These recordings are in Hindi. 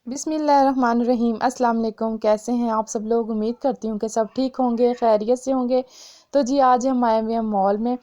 बिस्मिल्लाहिर्रहमानिर्रहीम। अस्सलाम वालेकुम। कैसे हैं आप सब लोग? उम्मीद करती हूँ कि सब ठीक होंगे, खैरियत से होंगे। तो जी आज हम आए हुए हैं मॉल में।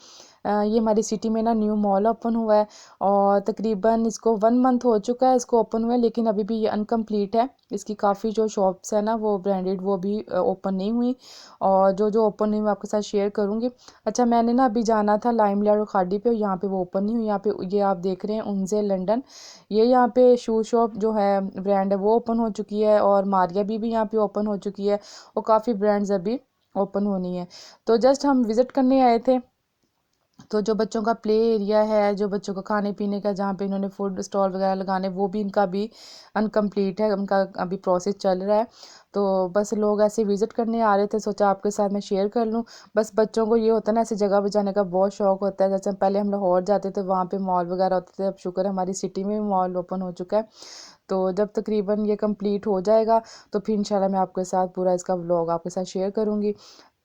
ये हमारी सिटी में ना न्यू मॉल ओपन हुआ है और तकरीबन इसको 1 मंथ हो चुका है इसको ओपन हुए, लेकिन अभी भी ये अनकम्प्लीट है। इसकी काफ़ी जो शॉप्स है ना वो ब्रांडेड वो भी ओपन नहीं हुई, और जो जो ओपन हुई मैं आपके साथ शेयर करूँगी। अच्छा, मैंने ना अभी जाना था लाइमलाइट और खाड़ी पे, यहाँ पे वो ओपन नहीं हुई। यहाँ पे ये आप देख रहे हैं उनसे लंदन, ये यहाँ पे शू शॉप जो है ब्रांड है वो ओपन हो चुकी है, और मारिया भी यहाँ पे ओपन हो चुकी है, और काफ़ी ब्रांड्स अभी ओपन होनी है। तो जस्ट हम विज़िट करने आए थे। तो जो बच्चों का प्ले एरिया है, जो बच्चों का खाने पीने का जहाँ पे इन्होंने फूड स्टॉल वगैरह लगाने, वो भी इनका भी अनकम्प्लीट है, उनका अभी प्रोसेस चल रहा है। तो बस लोग ऐसे विज़िट करने आ रहे थे, सोचा आपके साथ मैं शेयर कर लूँ। बस बच्चों को ये होता है ना, ऐसी जगह पर जाने का बहुत शौक होता है। जैसे पहले हम लाहौर जाते थे, वहाँ पे मॉल वगैरह होते थे, अब शुक्र है हमारी सिटी में भी मॉल ओपन हो चुका है। तो जब तकरीबन ये कंप्लीट हो जाएगा तो फिर इंशाल्लाह मैं आपके साथ पूरा इसका व्लॉग आपके साथ शेयर करूँगी।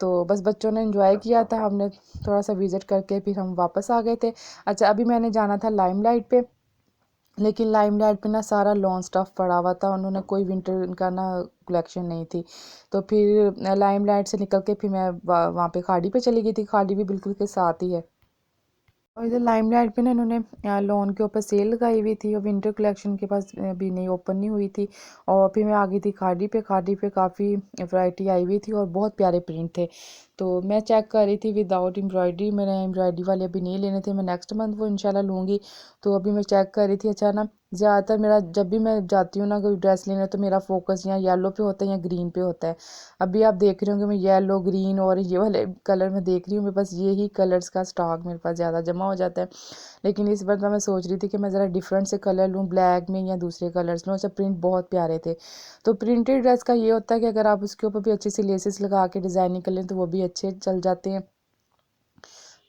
तो बस बच्चों ने एंजॉय किया था, हमने थोड़ा सा विज़िट करके फिर हम वापस आ गए थे। अच्छा, अभी मैंने जाना था लाइमलाइट पे, लेकिन लाइमलाइट पे ना सारा लॉन स्टफ पड़ा हुआ था, उन्होंने कोई विंटर का ना कलेक्शन नहीं थी। तो फिर लाइमलाइट से निकल के फिर मैं वहाँ पे खाड़ी पे चली गई थी। खाड़ी भी बिल्कुल के साथ ही है। और इधर लाइमलाइट पे ना इन्होंने लॉन के ऊपर सेल लगाई हुई थी, और विंटर कलेक्शन के पास भी नहीं ओपन नहीं हुई थी। और फिर मैं आ गई थी खाड़ी पे। खाड़ी पे काफ़ी वैरायटी आई हुई थी और बहुत प्यारे प्रिंट थे। तो मैं चेक कर रही थी विदाउट एम्ब्रॉयडरी, मैंने एम्ब्रॉयडरी वाले अभी नहीं लेने थे, मैं नेक्स्ट मंथ वो इंशाल्लाह लूँगी। तो अभी मैं चेक कर रही थी। अच्छा ना, ज़्यादातर मेरा जब भी मैं जाती हूँ ना कोई ड्रेस लेने, तो मेरा फोकस या येलो पे होता है या ग्रीन पे होता है। अभी आप देख रहे होंगे मैं येलो ग्रीन और ये वाले कलर में देख रही हूँ, मेरे पास ये ही कलर्स का स्टॉक मेरे पास ज़्यादा जमा हो जाता है। लेकिन इस बार मैं सोच रही थी कि मैं ज़रा डिफरेंट से कलर लूँ, ब्लैक में या दूसरे कलर्स लूँ। अच्छा, प्रिंट बहुत प्यारे थे। तो प्रिंटेड ड्रेस का ये होता है कि अगर आप उसके ऊपर भी अच्छी सी लेसेस लगा के डिज़ाइनिंग कर लें तो वो भी अच्छे चल जाते हैं।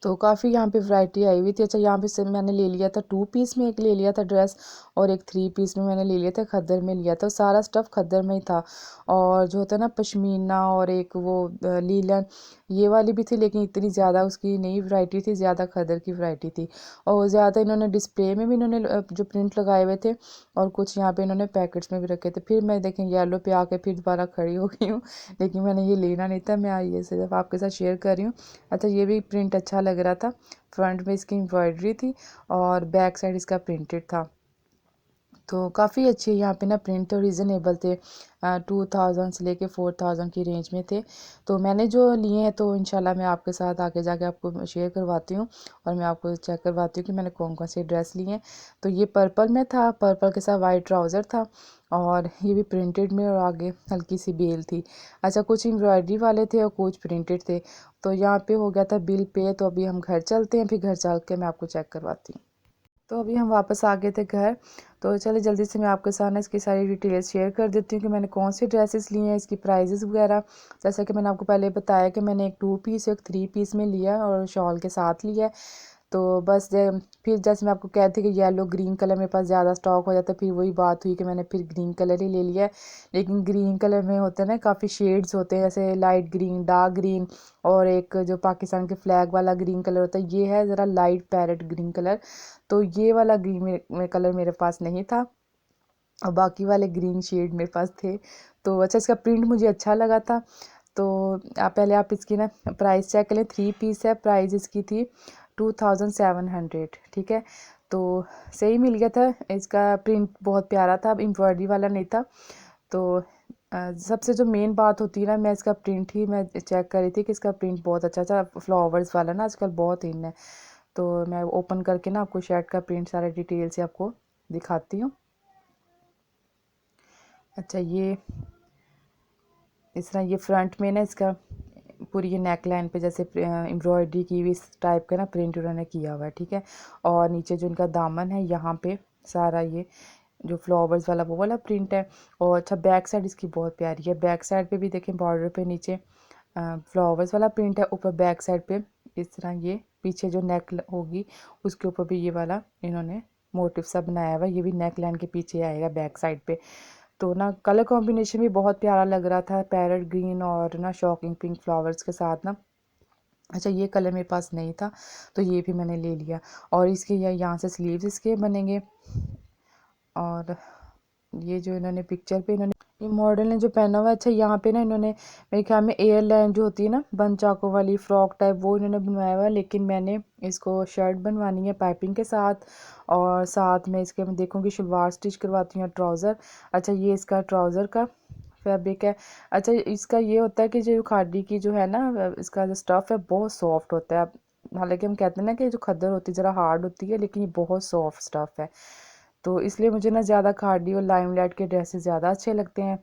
तो काफ़ी यहाँ पे वैरायटी आई हुई थी। अच्छा, यहाँ पे से मैंने ले लिया था 2 पीस में, एक ले लिया था ड्रेस, और एक 3 पीस में मैंने ले लिया था, खद्दर में लिया था। सारा स्टफ़ खद्दर में ही था। और जो होता है ना पश्मीना, और एक वो लीलन, ये वाली भी थी, लेकिन इतनी ज़्यादा उसकी नई वैरायटी थी, ज़्यादा खद्दर की वैरायटी थी। और ज़्यादा इन्होंने डिस्प्ले में भी इन्होंने जो प्रिंट लगाए हुए थे, और कुछ यहाँ पे इन्होंने पैकेट्स में भी रखे थे। फिर मैं देखें येलो पे आके फिर दोबारा खड़ी हो गई हूँ, लेकिन मैंने ये लेना नहीं था, मैं ये सिर्फ आपके साथ शेयर कर रही हूँ। अच्छा, ये भी प्रिंट अच्छा लग रहा था। फ्रंट में इसकी एम्ब्रॉयडरी थी और बैक साइड इसका प्रिंटेड था। तो काफ़ी अच्छे यहाँ पे ना प्रिंट और रीज़नेबल थे। 2000 से लेके 4000 की रेंज में थे। तो मैंने जो लिए हैं तो इंशाल्लाह मैं आपके साथ आगे जाके आपको शेयर करवाती हूँ, और मैं आपको चेक करवाती हूँ कि मैंने कौन कौन से ड्रेस लिए हैं। तो ये पर्पल में था, पर्पल के साथ वाइट ट्राउज़र था, और ये भी प्रिंटेड में, और आगे हल्की सी बेल थी। अच्छा, कुछ एम्ब्रॉयडरी वाले थे और कुछ प्रिंटेड थे। तो यहाँ पे हो गया था बिल पे। तो अभी हम घर चलते हैं, फिर घर चल के मैं आपको चेक करवाती हूँ। तो अभी हम वापस आ गए थे घर। तो चलिए जल्दी से मैं आपके साथ ना इसकी सारी डिटेल्स शेयर कर देती हूँ कि मैंने कौन सी ड्रेसेस ली हैं, इसकी प्राइजेस वगैरह। जैसा कि मैंने आपको पहले बताया कि मैंने एक 2 पीस एक 3 पीस में लिया और शॉल के साथ लिया। तो बस फिर जैसे मैं आपको कहती कि येलो ग्रीन कलर मेरे पास ज़्यादा स्टॉक हो जाता है, फिर वही बात हुई कि मैंने फिर ग्रीन कलर ही ले लिया है। लेकिन ग्रीन कलर में होते हैं ना काफ़ी शेड्स होते हैं, जैसे लाइट ग्रीन, डार्क ग्रीन, और एक जो पाकिस्तान के फ्लैग वाला ग्रीन कलर होता है, ये है ज़रा लाइट पैरेट ग्रीन कलर। तो ये वाला ग्रीन कलर मेरे पास नहीं था, और बाकी वाले ग्रीन शेड मेरे पास थे। तो अच्छा, इसका प्रिंट मुझे अच्छा लगा था। तो आप इसकी ना प्राइस चेक कर लें। 3 पीस है, प्राइस इसकी थी 2700, ठीक है। तो सही मिल गया था, इसका प्रिंट बहुत प्यारा था, अब एम्ब्रॉयडरी वाला नहीं था। तो सबसे जो मेन बात होती है ना, मैं इसका प्रिंट ही मैं चेक कर रही थी कि इसका प्रिंट बहुत अच्छा था। फ्लावर्स वाला ना आजकल बहुत इन है। तो मैं ओपन करके ना आपको शर्ट का प्रिंट सारा डिटेल से आपको दिखाती हूँ। अच्छा, ये इस तरह ये फ्रंट में ना इसका पूरी ये नेक लाइन पे जैसे एम्ब्रॉयडरी की हुई इस टाइप का ना प्रिंट उन्होंने किया हुआ है, ठीक है। और नीचे जो इनका दामन है, यहाँ पे सारा ये जो फ्लावर्स वाला वो वाला प्रिंट है। और अच्छा, बैक साइड इसकी बहुत प्यारी है। बैक साइड पे भी देखें, बॉर्डर पे नीचे फ्लावर्स वाला प्रिंट है, ऊपर बैक साइड पे इस तरह ये पीछे जो नेक होगी उसके ऊपर भी ये वाला इन्होंने मोटिव सा बनाया हुआ है। ये भी नेक लाइन के पीछे आएगा बैक साइड पे। तो ना कलर कॉम्बिनेशन भी बहुत प्यारा लग रहा था, पैरेट ग्रीन और ना शॉकिंग पिंक फ्लावर्स के साथ ना। अच्छा, ये कलर मेरे पास नहीं था, तो ये भी मैंने ले लिया। और इसके यहाँ से स्लीव्स इसके बनेंगे, और ये जो इन्होंने पिक्चर पे इन्होंने ये मॉडल ने जो पहना हुआ है, अच्छा यहाँ पे ना इन्होंने मेरे ख्याल में एयरलाइन जो होती है ना बन चाकों वाली फ्रॉक टाइप, वो इन्होंने बनवाया हुआ है, लेकिन मैंने इसको शर्ट बनवानी है पाइपिंग के साथ, और साथ में इसके मैं देखूँगी शलवार स्टिच करवाती हूँ, ट्राउज़र। अच्छा ये इसका ट्राउज़र का फैब्रिक है। अच्छा इसका ये होता है कि जो खादी की जो है ना, इसका जो स्टफ़ है बहुत सॉफ्ट होता है। हालांकि हम कहते हैं ना कि जो खद्दर होती है ज़रा हार्ड होती है, लेकिन ये बहुत सॉफ्ट स्टफ़ है। तो इसलिए मुझे ना ज़्यादा खादी और लाइमलाइट के ड्रेसेस ज़्यादा अच्छे लगते हैं।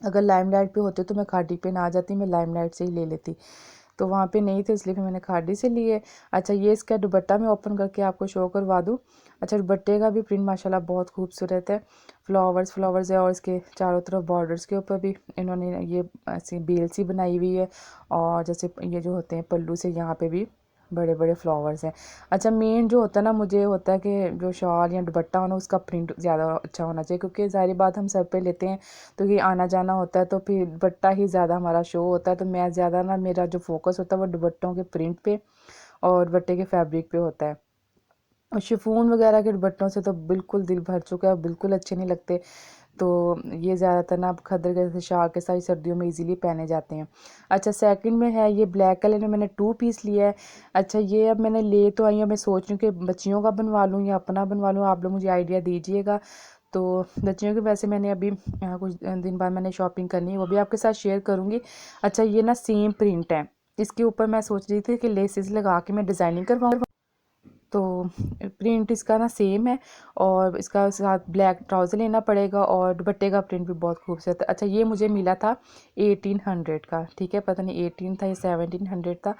अगर लाइमलाइट पे होते तो मैं खादी पे ना जाती, मैं लाइमलाइट से ही ले लेती, तो वहाँ पे नहीं थे इसलिए फिर मैंने खादी से लिए। अच्छा ये इसका दुपट्टा मैं ओपन करके आपको शो करवा दूँ। अच्छा दुपट्टे का भी प्रिंट माशाल्लाह बहुत खूबसूरत है, फ्लावर्स फ्लावर्स है, और इसके चारों तरफ बॉर्डर्स के ऊपर भी इन्होंने ये ऐसी बेल सी बनाई हुई है, और जैसे ये जो होते हैं पल्लू से यहाँ पे भी बड़े बड़े फ्लावर्स हैं। अच्छा मेन जो होता है ना, मुझे होता है कि जो शॉल या दुपट्टा हो ना उसका प्रिंट ज़्यादा अच्छा होना चाहिए, क्योंकि ज़ाहिर बात हम सर पे लेते हैं तो ये आना जाना होता है, तो फिर दुपट्टा ही ज़्यादा हमारा शो होता है, तो मैं ज़्यादा ना मेरा जो फोकस होता है वो दुपट्टों के प्रिंट पे और दुपट्टे के फैब्रिक पे होता है। और शिफॉन वगैरह के दुपट्टों से तो बिल्कुल दिल भर चुका है, बिल्कुल अच्छे नहीं लगते। तो ये ज़्यादातर ना अब खद्दर के जैसे शाल के साथ सर्दियों में इजीली पहने जाते हैं। अच्छा सेकंड में है ये ब्लैक कलर में मैंने 2 पीस लिया है। अच्छा ये अब मैंने ले तो आई हूँ, मैं सोच रही हूँ कि बच्चियों का बनवा लूँ या अपना बनवा लूँ, आप लोग मुझे आइडिया दीजिएगा। तो बच्चियों के वैसे मैंने अभी कुछ दिन बाद मैंने शॉपिंग करनी है, वो भी आपके साथ शेयर करूँगी। अच्छा ये ना सेम प्रिंट है, इसके ऊपर मैं सोच रही थी कि लेसेस लगा के मैं डिज़ाइनिंग करवाऊँ, तो प्रिंट इसका ना सेम है, और इसका साथ ब्लैक ट्राउज़र लेना पड़ेगा, और दुपट्टे का प्रिंट भी बहुत खूबसूरत है। अच्छा ये मुझे मिला था 1800 का, ठीक है, पता नहीं 18 था या 1700 था,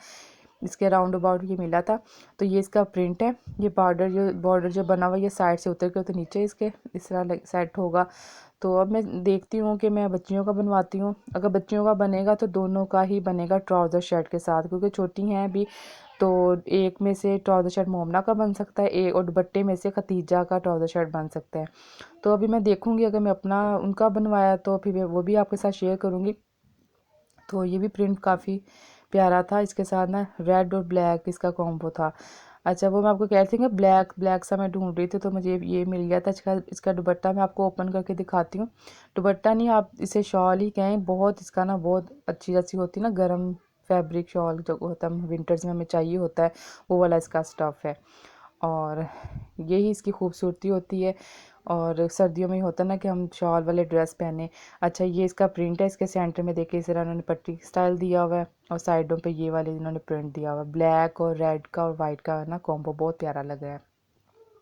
इसके राउंड अबाउट ये मिला था। तो ये इसका प्रिंट है, ये बॉर्डर जो बना हुआ है ये साइड से उतर के तो नीचे इसके इस तरह सेट होगा। तो अब मैं देखती हूँ कि मैं बच्चियों का बनवाती हूँ, अगर बच्चियों का बनेगा तो दोनों का ही बनेगा ट्राउज़र शर्ट के साथ, क्योंकि छोटी हैं अभी, तो एक में से ट्राउज़र शर्ट मोमना का बन सकता है, एक और दुपट्टे में से खतीजा का ट्राउज़र शर्ट बन सकता है। तो अभी मैं देखूँगी अगर मैं अपना उनका बनवाया तो फिर मैं वो भी आपके साथ शेयर करूँगी। तो ये भी प्रिंट काफ़ी प्यारा था, इसके साथ ना रेड और ब्लैक इसका कॉम्बो था। अच्छा वो मैं आपको कह रही थी कि ब्लैक ब्लैक सा मैं ढूंढ रही थी, तो मुझे ये मिल गया था। इसका दुपट्टा मैं आपको ओपन करके दिखाती हूँ। दुपट्टा नहीं, आप इसे शॉल ही कहें, बहुत इसका ना बहुत अच्छी जैसी होती है ना गर्म फैब्रिक शॉल जो होता है विंटर्स में हमें चाहिए होता है, वो वाला इसका स्टफ़ है, और यही इसकी खूबसूरती होती है। और सर्दियों में ही होता है ना कि हम शॉल वाले ड्रेस पहने। अच्छा ये इसका प्रिंट है, इसके सेंटर में देखिए इस तरह उन्होंने पट्टी स्टाइल दिया हुआ है, और साइडों पे ये वाले इन्होंने प्रिंट दिया हुआ है, ब्लैक और रेड का और वाइट का ना कॉम्बो बहुत प्यारा लग रहा है।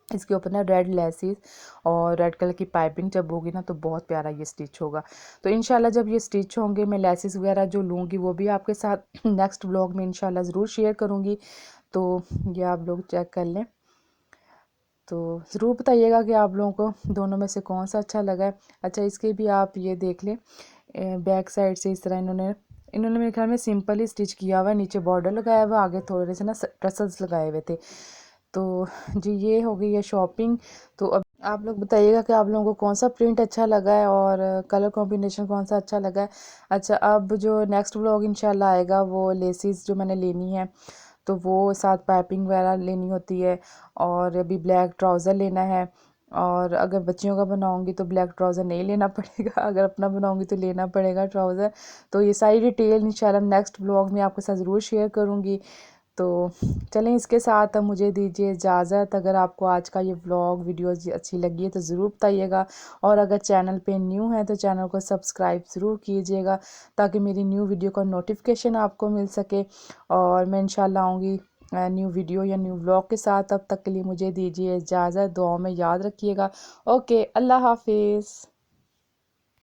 इसके ऊपर ना रेड लेसिस और रेड कलर की पाइपिंग जब होगी ना तो बहुत प्यारा ये स्टिच होगा। तो इंशाल्लाह जब ये स्टिच होंगे मैं लेसिस वगैरह जो लूँगी वो भी आपके साथ नेक्स्ट ब्लॉग में इंशाल्लाह ज़रूर शेयर करूँगी। तो ये आप लोग चेक कर लें, तो ज़रूर बताइएगा कि आप लोगों को दोनों में से कौन सा अच्छा लगा है। अच्छा इसके भी आप ये देख लें, बैक साइड से इस तरह इन्होंने इन्होंने मेरे ख्याल में सिंपल ही स्टिच किया हुआ है, नीचे बॉर्डर लगाया हुआ, आगे थोड़े से ना टसल्स लगाए हुए थे। तो जी ये हो गई है शॉपिंग। तो अब आप लोग बताइएगा कि आप लोगों को कौन सा प्रिंट अच्छा लगा है और कलर कॉम्बिनेशन कौन सा अच्छा लगा है। अच्छा अब जो नेक्स्ट व्लॉग इंशाल्लाह आएगा वो लेसिस जो मैंने लेनी है, तो वो साथ पाइपिंग वगैरह लेनी होती है, और अभी ब्लैक ट्राउज़र लेना है। और अगर बच्चियों का बनाऊंगी तो ब्लैक ट्राउज़र नहीं लेना पड़ेगा, अगर अपना बनाऊंगी तो लेना पड़ेगा ट्राउज़र। तो ये सारी डिटेल इंशाल्लाह नेक्स्ट ब्लॉग में आपके साथ ज़रूर शेयर करूँगी। तो चलें इसके साथ अब मुझे दीजिए इजाज़त। अगर आपको आज का ये व्लॉग वीडियो अच्छी लगी है तो ज़रूर बताइएगा, और अगर चैनल पे न्यू है तो चैनल को सब्सक्राइब ज़रूर कीजिएगा, ताकि मेरी न्यू वीडियो का नोटिफिकेशन आपको मिल सके। और मैं इंशाल्लाह आऊँगी न्यू वीडियो या न्यू व्लॉग के साथ। तब तक के लिए मुझे दीजिए इजाज़त, दुआओं में याद रखिएगा। ओके, अल्लाह हाफिज़।